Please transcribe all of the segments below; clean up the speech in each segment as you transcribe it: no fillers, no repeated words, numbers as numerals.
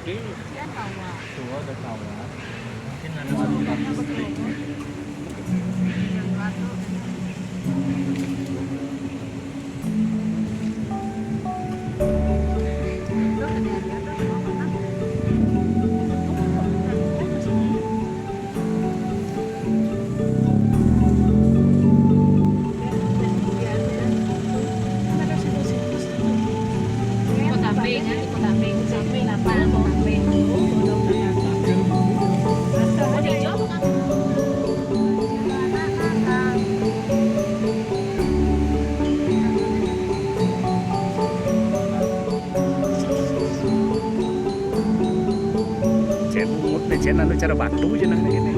gede. Tua ada kawan. Mungkin ada listrik. Chen anu cara batu cenah ini.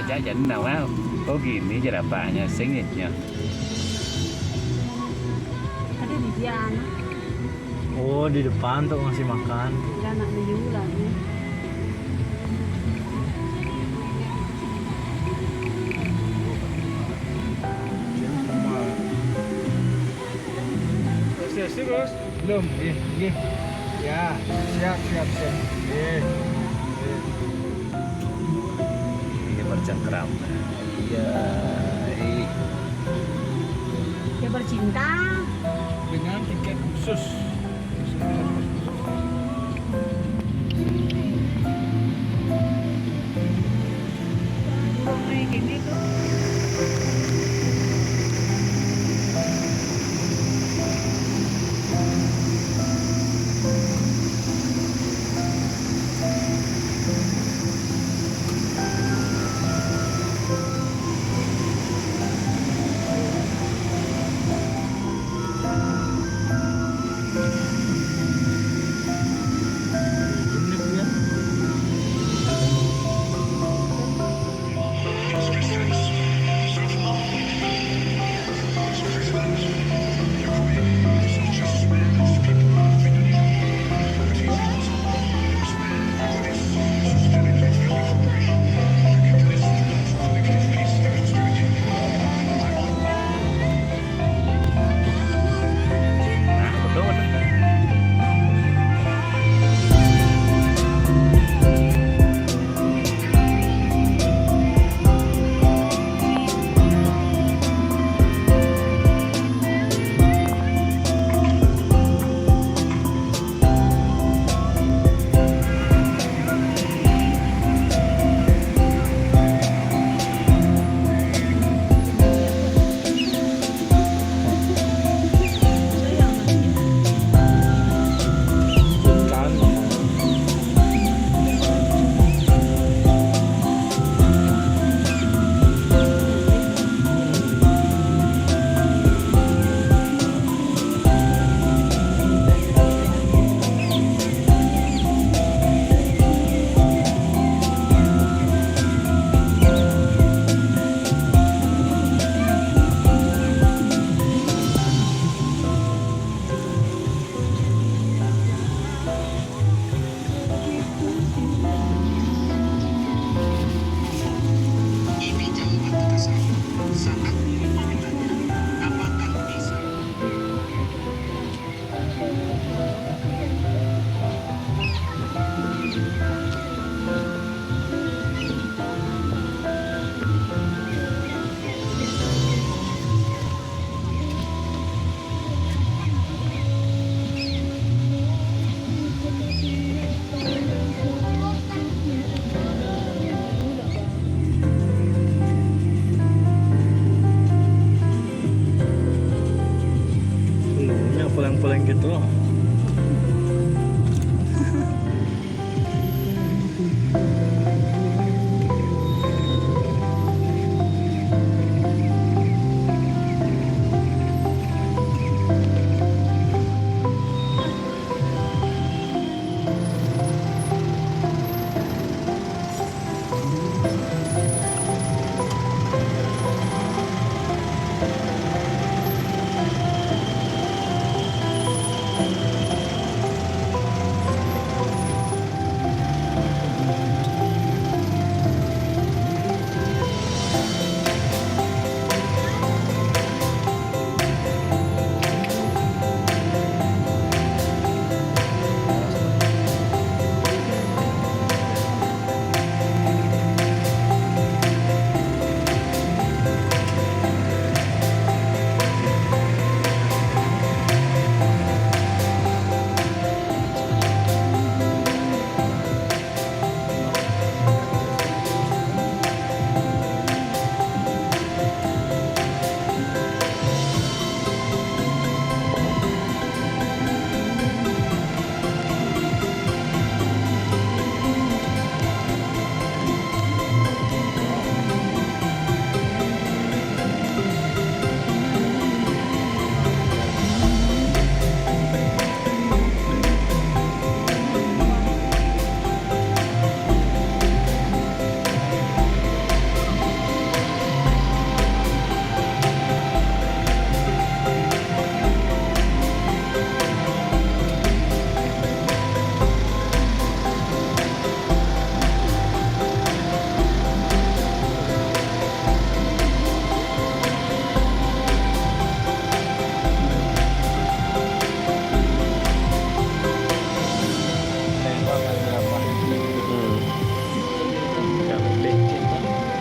Jajan nào á có gini aja dapatnya sengitnya. Tadi di dia anak. Oh, di depan tuh ngasih makan. Dia anak Meyula nih. terus. Belum. Nggih. Ya, siap. Ini bercengkram. Ya, Dia bercinta. Dengan tiket khusus. Kayak gini tuh. kali berapa? Kalau becek. Berapa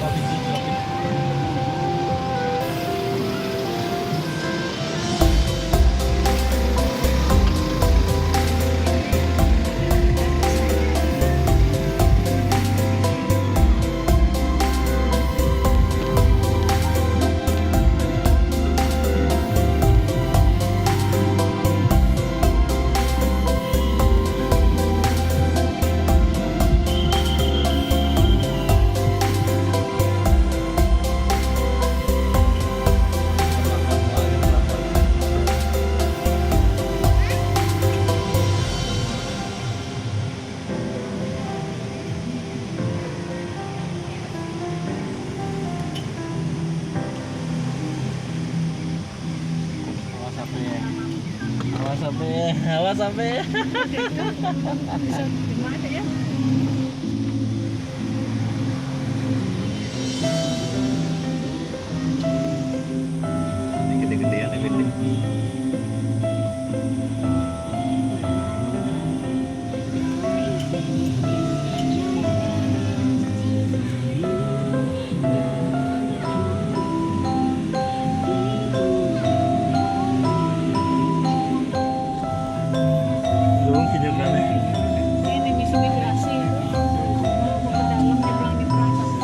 biji kopi? Awas sampai. Bisa gimana ya? Ini gede-gedean ini. Belum kinjau kali. Ini bisa migrasi. Mau ke dalam jadi ini proses.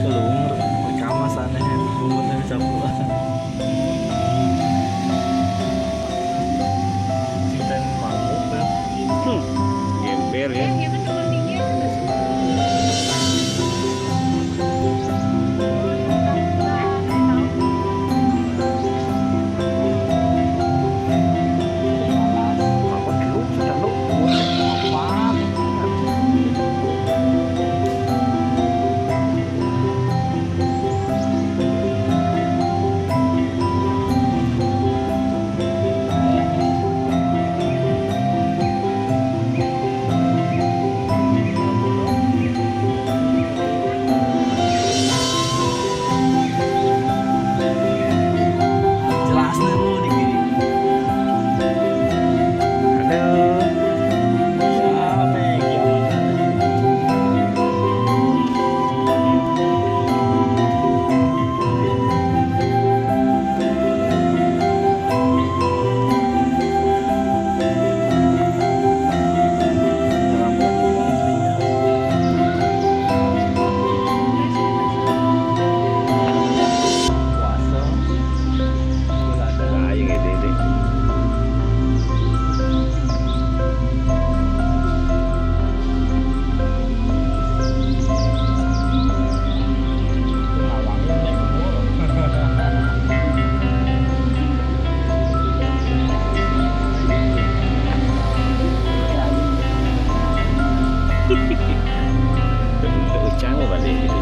Keluar rekamas aneh bumbunya bisa pulang. Kita mabuk ya. Gembel ya. Ya kan cuma tinggi aja nggak sih? Apa dulu? Dulu. Jelas nih lu nih gini. Aduh. Siapa yang gimana? Puasa. Gula ada. Nah, yang gede-gede. Untuk ucang balik gitu.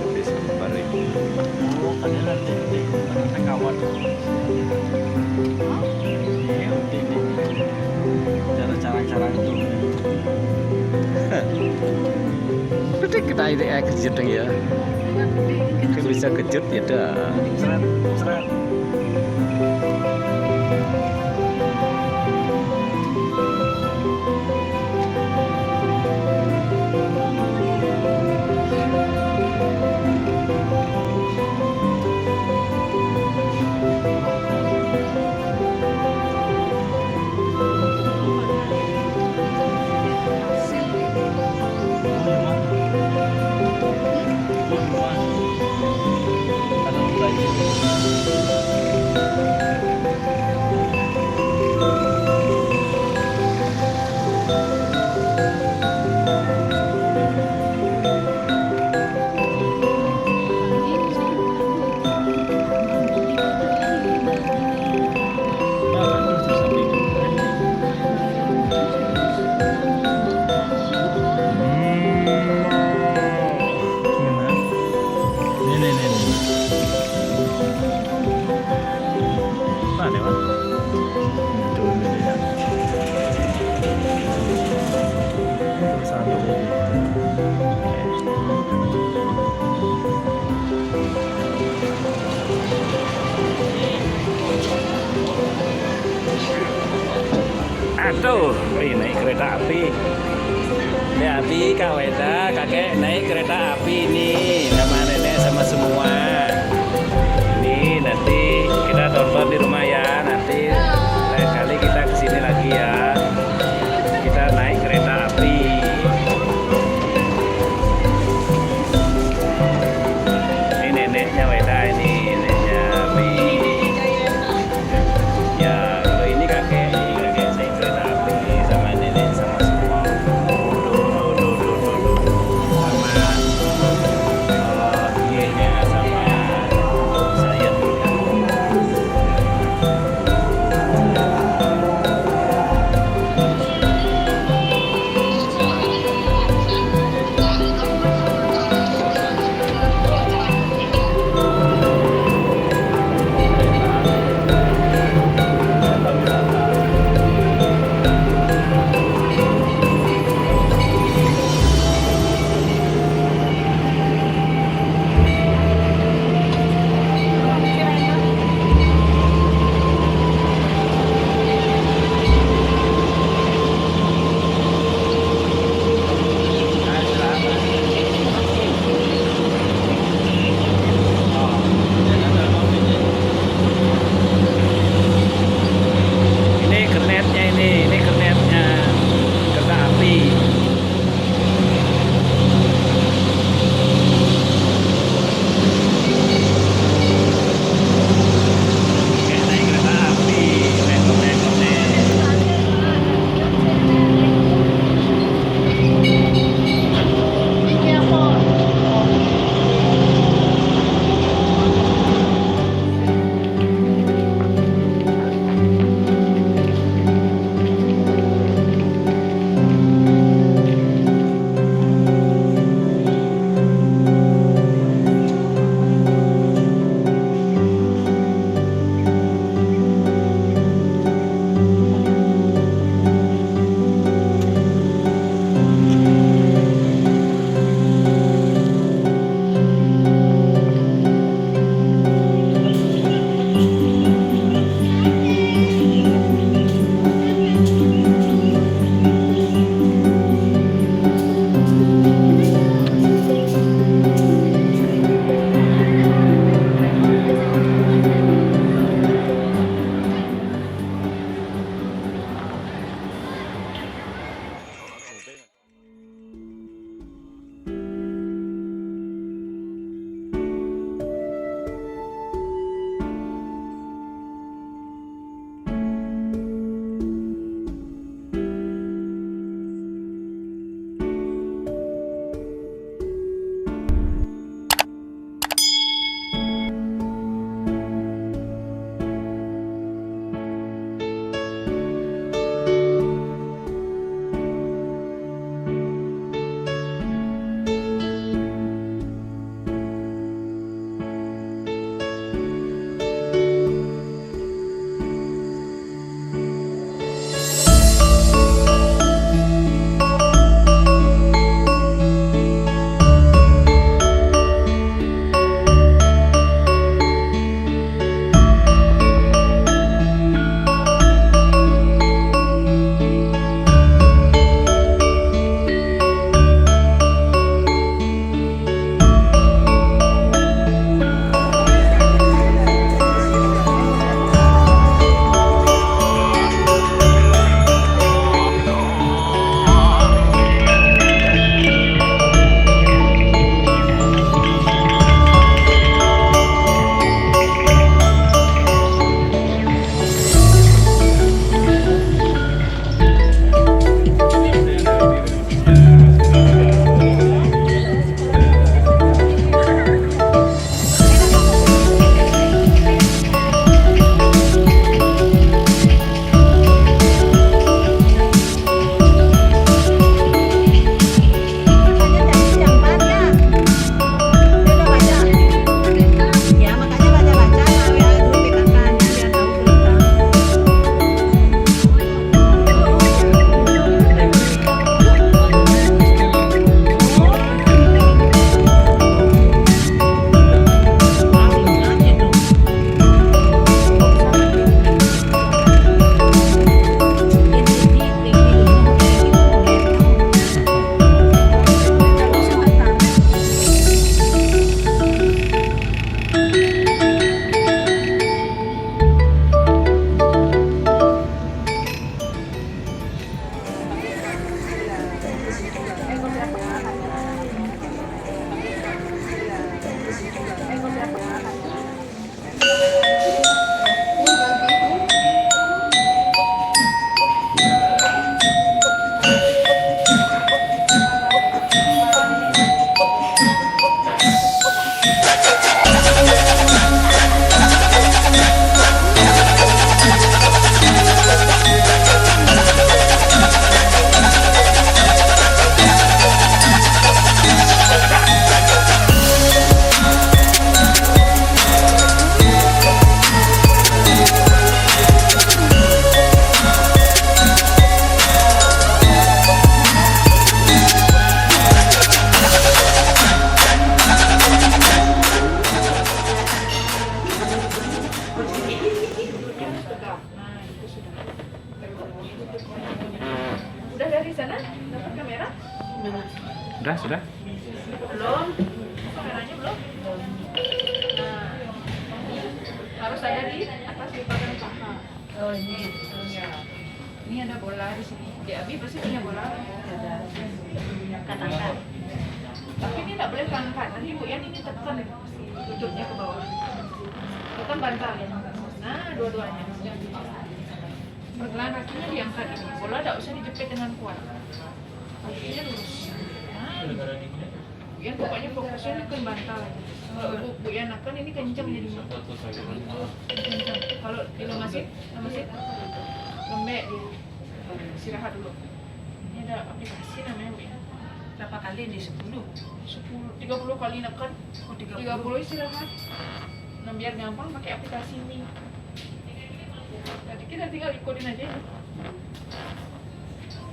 Habis baru itu. Oh, kanila di kawan. Iya, ini. Cara-cara itu. Berarti kita ini kejut dong ya. Kan bisa kejut ya dah. Seret, seret. Aduh, wih, naik kereta api. Ya, Abi, Kak Weda, kakek naik kereta api ini sama nenek sama semua. Ini nanti kita tonton di rumah ya. Nanti lain kali kita kesini lagi ya. Kita naik kereta api. Ini neneknya Weda, ini neneknya Abi. Ya, kalau ini kakek naik kereta api sama nenek sama semua. Sama sama sana? Dapat kamera? Sudah. Belum. Kameranya belum? Nah, harus ada di atas di bagian paha. Oh ini. Ya. Ini ada bola di sini. Di Abi pasti punya bola. Ada. Katakan. Tapi ini tidak boleh angkat. Nanti Bu Yan ini tekan lututnya ke bawah. Tekan bantal. Nah, dua-duanya. Pergelangan kakinya diangkat ini. Bola tidak usah dijepit dengan kuat. Kakinya lurus. Nah, Bu Yan pokoknya fokusnya ke bantal. Kalau Bu Yan akan ini kencang jadi. Kencang. Kalau dilemasin, lembek dia. Istirahat dulu. Ini ada aplikasi namanya Bu Yan. Berapa kali ini? 10? 30 kali nekan. 30 istirahat. Nah, biar gampang pakai aplikasi ini. Jadi kita tinggal ikutin aja ya.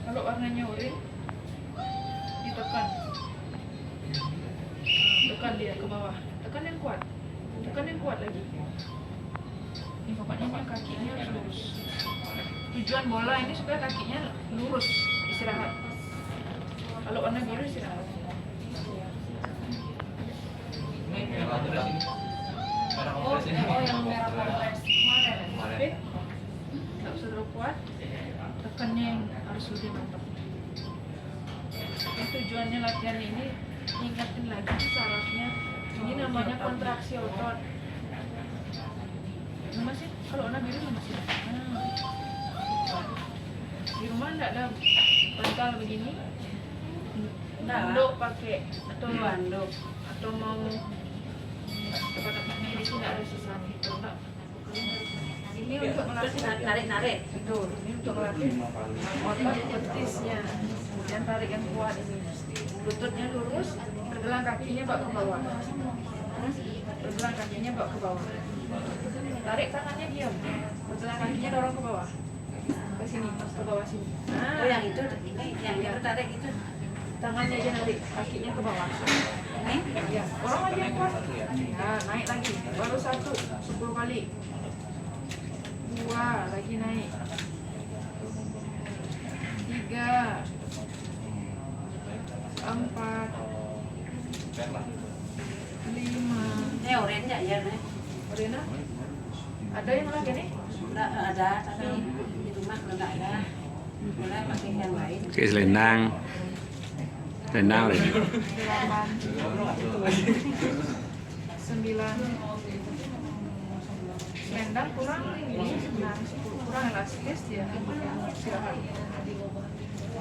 Kalau warnanya oranye, ditekan. Tekan dia ke bawah. Tekan yang kuat. Tekan yang kuat lagi. Ini pokoknya yang kakinya harus lurus. Tujuan bola ini supaya kakinya lurus, istirahat. Kalau warna biru istirahat. Oh, yang merah kompres kemarin. Tapi nggak usah terlalu kuat. Tekannya yang harus lebih mantap. Tujuannya latihan ini ingatin lagi sarafnya. Ini namanya kontraksi otot. Nama sih, kalau warna biru nama sih. Di rumah nggak ada bantal begini. Banduk pakai atau banduk atau mau tempat-tempatnya di sini ada sisa itu enggak. Ini untuk melatih Narik-narik. betul. Ini untuk melatih otot betisnya. Kemudian tarik yang kuat ini. Lututnya lurus, pergelangan kakinya bawa ke bawah. Pergelangan kakinya bawa ke bawah. Tarik tangannya diam. Pergelangan kakinya dorong ke bawah. Ke sini, ke bawah sini. Oh yang itu tarik itu. Tangannya aja narik, kakinya ke bawah. Ya, orang aja yang kuat. Ya, naik lagi. Baru 1, 10 kali. 2, lagi naik. 3, 4, 5. Ini orange nggak ya? Rena, ada yang lagi nih? Nggak ada, tapi di rumah kalau nggak ada, boleh pakai yang lain. Kayak selendang. Selendang udah. 8, 9. Selendang kurang ini, kurang elastis dia. Istirahat.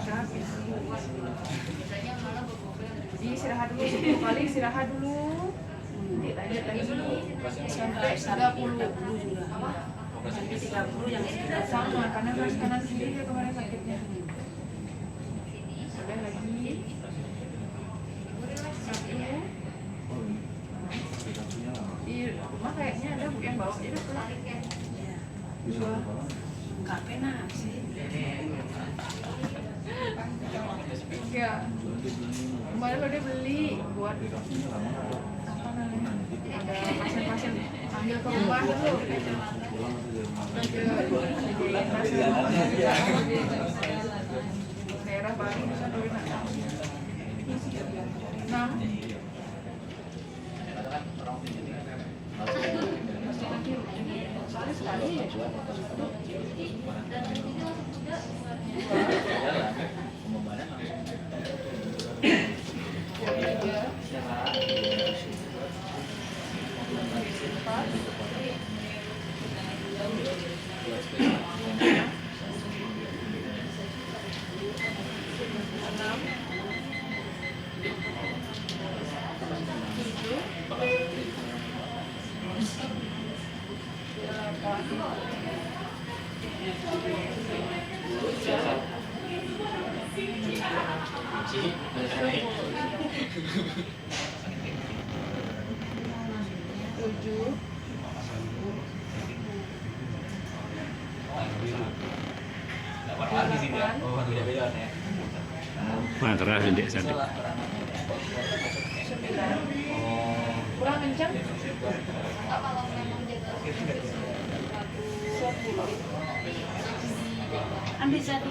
Habis. Istirahat dulu 10 kali, istirahat dulu. Lanjut lagi sampai 30 juga. Sampai 30 yang sekitar sama karena kanan sendiri dia kemarin sakitnya. Sampai lagi 1. Di rumah kayaknya ada Bu yang bawa jadi pulang. 2. nggak pernah sih. 3. Kemarin lo dia beli buat apa namanya? Ada pasien-pasien ambil ke rumah dulu. Daerah Bali bisa duit 6. Sekali ya. Wah, keras ini satu. Kurang kencang. Ambil satu.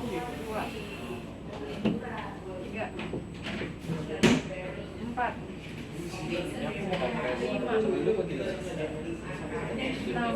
dua, tiga, empat, lima, enam,